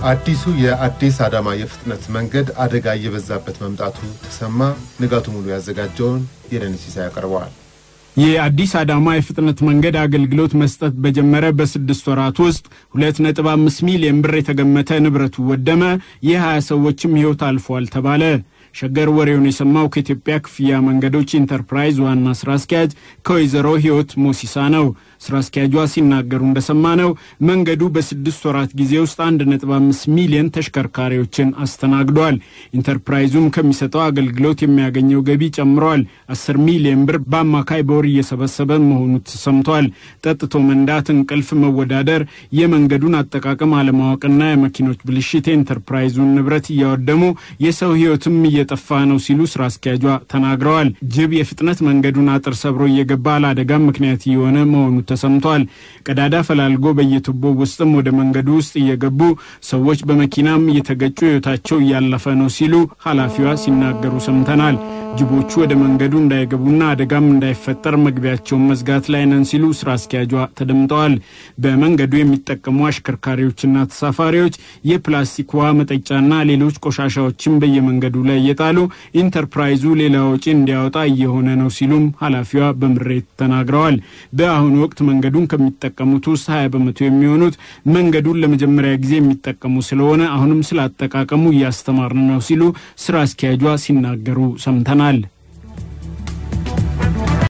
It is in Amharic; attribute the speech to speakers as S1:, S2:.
S1: አዲሱ የአዲስ አዳማ የፍጥነት መንገድ አደጋ እየበዛበት መምጣቱ ተሰማ። ንጋቱ ሙሉ ያዘጋጀውን የደንሲሳ ያቀርባል።
S2: የአዲስ አዳማ የፍጥነት መንገድ አገልግሎት መስጠት በጀመረ በ6 ወራት ውስጥ 2.5 ሚሊዮን ብር የተገመተ ንብረቱ ወደመ። የ20 ሰዎችም ህይወት አልፏል ተባለ። ሸገር ወሬውን የሰማው ከኢትዮጵያ ክፍያ መንገዶች ኢንተርፕራይዝ ዋና ስራ አስኪያጅ ከወይዘሮ ህይወት ሞሲሳ ነው። ስራ አስኪያጇ ሲናገሩ እንደሰማነው መንገዱ በ6 ወራት ጊዜ ውስጥ 1.5 ሚሊዮን ተሽከርካሪዎችን አስተናግዷል። ኢንተርፕራይዙም ከሚሰጠው አገልግሎት የሚያገኘው ገቢ ጨምሯል። 10 ሚሊዮን ብር በአማካይ በወር እየሰበሰበ መሆኑ ተሰምቷል። ጠጥቶ መንዳት፣ እንቅልፍ መወዳደር፣ የመንገዱን አጠቃቀም አለማወቅና የመኪኖች ብልሽት ኢንተርፕራይዙን ንብረት እያወደሙ የሰው ህይወትም እየጠፋ ነው ሲሉ ስራ አስኪያጇ ተናግረዋል። ጅብ የፍጥነት መንገዱን አጥር ሰብሮ እየገባ ለአደጋ ምክንያት የሆነ መሆኑ ተሰምቷል። ቀዳዳ ፈላልጎ በየቱቦ ውስጥም ወደ መንገዱ ውስጥ እየገቡ ሰዎች በመኪናም እየተገጩ ህይወታቸው ያለፈ ነው ሲሉ ኃላፊዋ ሲናገሩ ሰምተናል። ጅቦቹ ወደ መንገዱ እንዳይገቡና አደጋም እንዳይፈጠር መግቢያቸውን መዝጋት ላይ ነን ሲሉ ስራ አስኪያጇ ተደምጠዋል። በመንገዱ የሚጠቀሙ አሽከርካሪዎችና ተሳፋሪዎች የፕላስቲክ ውሃ መጠጫና ሌሎች ቆሻሻዎችን በየመንገዱ ላይ እየጣሉ ኢንተርፕራይዙ ሌላ ወጪ እንዲያወጣ እየሆነ ነው ሲሉም ኃላፊዋ በምሬት ተናግረዋል። በአሁኑ ወቅት መንገዱን ከሚጠቀሙት ውስጥ 20% የሚሆኑት መንገዱን ለመጀመሪያ ጊዜ የሚጠቀሙ ስለሆነ አሁንም ስላጠቃቀሙ ያስተማርን ነው ሲሉ ስራ አስኪያጇ ሲናገሩ ሰምተናል።